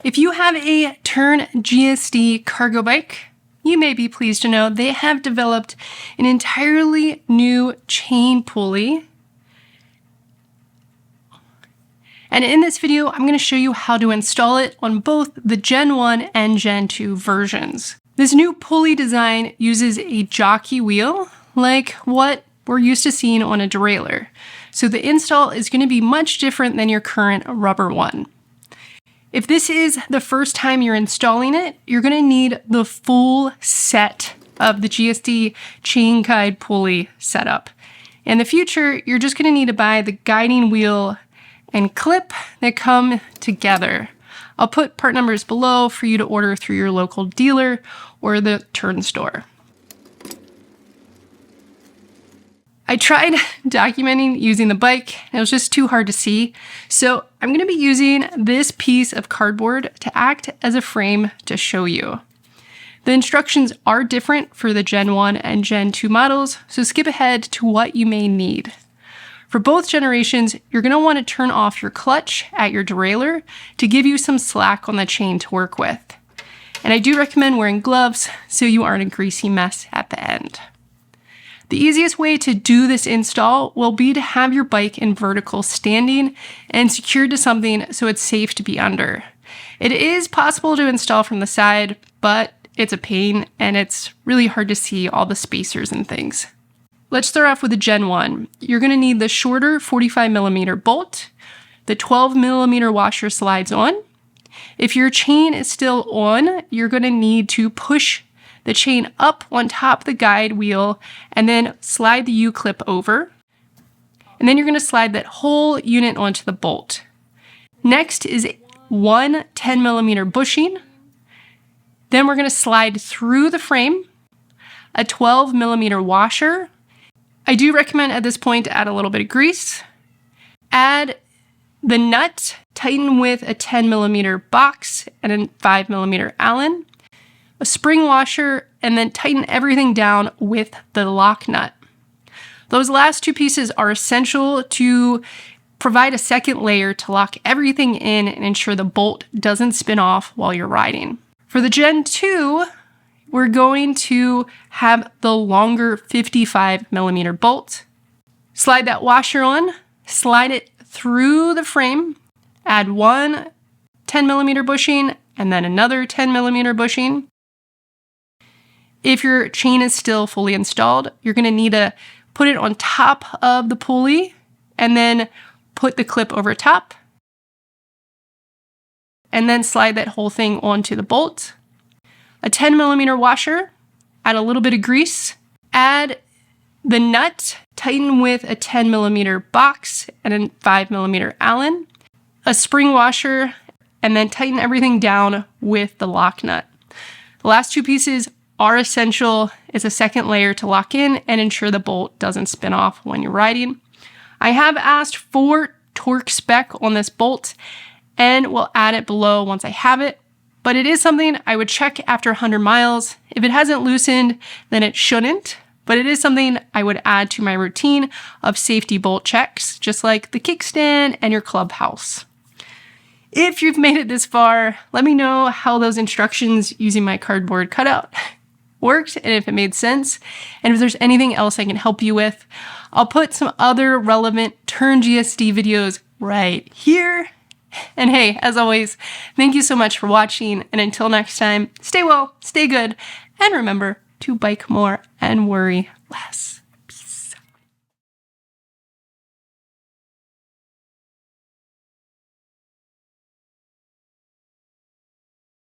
If you have a Tern GSD cargo bike, you may be pleased to know they have developed an entirely new chain pulley. And in this video, I'm going to show you how to install it on both the Gen 1 and Gen 2 versions. This new pulley design uses a jockey wheel, like what we're used to seeing on a derailleur. So the install is going to be much different than your current rubber one. If this is the first time you're installing it, you're going to need the full set of the GSD chain guide pulley setup. In the future, you're just going to need to buy the guiding wheel and clip that come together. I'll put part numbers below for you to order through your local dealer or the Tern store. I tried documenting using the bike, and it was just too hard to see. So I'm going to be using this piece of cardboard to act as a frame to show you. The instructions are different for the Gen 1 and Gen 2 models, so skip ahead to what you may need. For both generations, you're going to want to turn off your clutch at your derailleur to give you some slack on the chain to work with. And I do recommend wearing gloves so you aren't a greasy mess at the end. The easiest way to do this install will be to have your bike in vertical standing and secured to something so it's safe to be under. It is possible to install from the side, but it's a pain and it's really hard to see all the spacers and things. Let's start off with the Gen 1. You're going to need the shorter 45mm bolt. The 12mm washer slides on. If your chain is still on, you're going to need to push the chain up on top of the guide wheel and then slide the U-clip over. And then you're going to slide that whole unit onto the bolt. Next is one 10mm bushing. Then we're going to slide through the frame a 12mm washer. I do recommend at this point to add a little bit of grease. Add the nut, tighten with a 10mm box and a 5mm Allen. A spring washer, and then tighten everything down with the lock nut. Those last two pieces are essential to provide a second layer to lock everything in and ensure the bolt doesn't spin off while you're riding. For the Gen 2, we're going to have the longer 55mm bolt. Slide that washer on, slide it through the frame, add one 10mm bushing, and then another 10mm bushing. If your chain is still fully installed, you're going to need to put it on top of the pulley and then put the clip over top. And then slide that whole thing onto the bolt. A 10mm washer, add a little bit of grease, add the nut, tighten with a 10mm box and a 5mm Allen, a spring washer, and then tighten everything down with the lock nut. The last two pieces are essential. It's a second layer to lock in and ensure the bolt doesn't spin off when you're riding. I have asked for torque spec on this bolt and will add it below once I have it, but it is something I would check after 100 miles. If it hasn't loosened, then it shouldn't, but it is something I would add to my routine of safety bolt checks, just like the kickstand and your clubhouse. If you've made it this far, let me know how those instructions using my cardboard cutout worked and if it made sense, and if there's anything else I can help you with. I'll put some other relevant Tern GSD videos right here. And hey, as always, thank you so much for watching, and until next time, stay well, stay good, and remember to bike more and worry less.